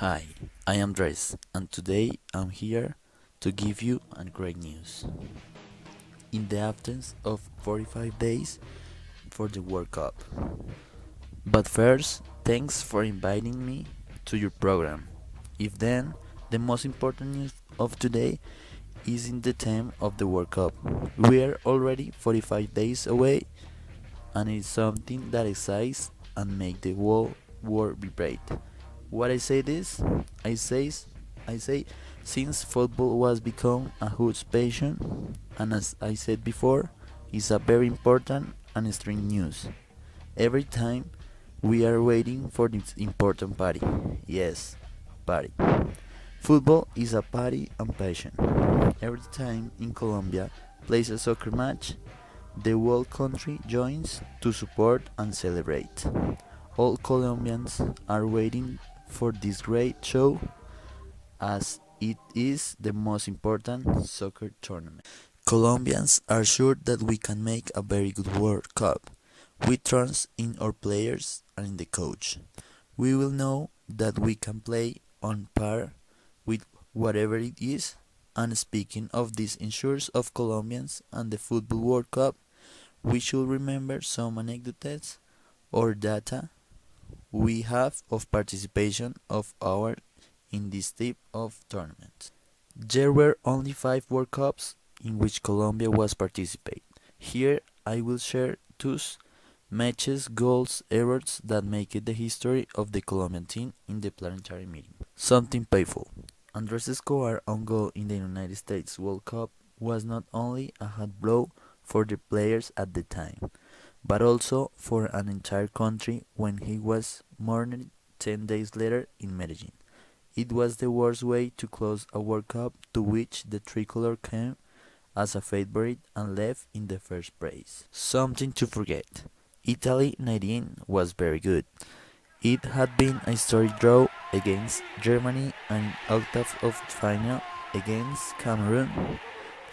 Hi, I am Dres, and today I'm here to give you a great news. In the absence of 45 days for the World Cup. But first, thanks for inviting me to your program. If then, the most important news of today is in the theme of the World Cup. We are already 45 days away, and it's something that excites and make the whole world vibrate. What I say this? I says I say since football was become a huge passion, and as I said before, it's a very important and strange news. Every time we are waiting for this important party. Yes, party. Football is a party and passion. Every time in Colombia plays a soccer match, the whole country joins to support and celebrate. All Colombians are waiting for this great show as it is the most important soccer tournament. Colombians are sure that we can make a very good World Cup. We trust in our players and in the coach. We will know that we can play on par with whatever it is. And speaking of this ensures of Colombians and the Football World Cup, we should remember some anecdotes or data we have of participation of our in this type of tournament. There were only 5 World Cups in which Colombia was participate. Here I will share two matches, goals, errors that make it the history of the Colombian team in the planetary meeting. Something painful. Andres Escobar on goal in the United States World Cup was not only a hard blow for the players at the time, but also for an entire country when he was mourned 10 days later in Medellin. It was the worst way to close a World Cup to which the tricolor came as a favorite and left in the first place. Something to forget. Italy 19 was very good. It had been a historic draw against Germany and octave of final against Cameroon.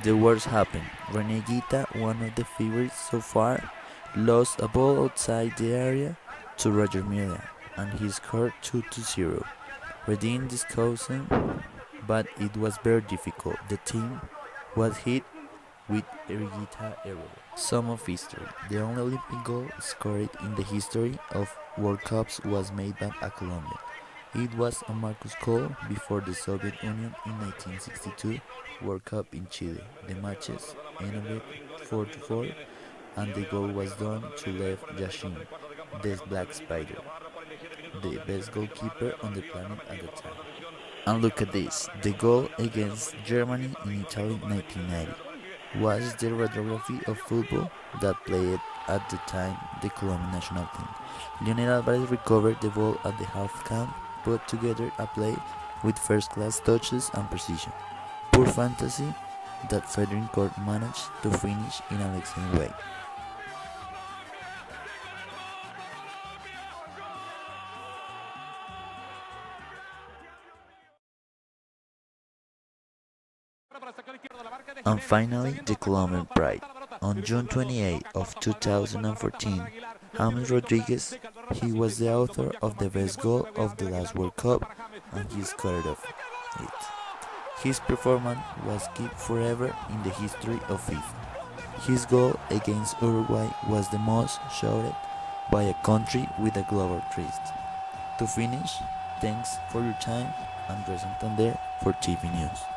The worst happened. Rene Guita, one of the favorites so far, lost a ball outside the area to Roger Milla, and he scored 2-0. Redeemed this cousin, but it was very difficult. The team was hit with Erigita error. Some of history. The only Olympic goal scored in the history of World Cups was made by a Colombian. It was a Marcus goal before the Soviet Union in 1962 World Cup in Chile. The matches ended 4-4 and the goal was done to Lev Yashin, the Black Spider, the best goalkeeper on the planet at the time. And look at this, the goal against Germany in Italy 1990 was the radiography of football that played at the time the Colombian national team. Lionel Alvarez recovered the ball at the half camp, put together a play with first-class touches and precision. Poor fantasy that Frederick Court managed to finish in an excellent way. And finally, the Colombian pride. On June 28 of 2014, James Rodriguez, he was the author of the best goal of the last World Cup, and he scored of it. His performance was kept forever in the history of FIFA. His goal against Uruguay was the most shouted by a country with a global threat. To finish, thanks for your time, Andres Santander for TV News.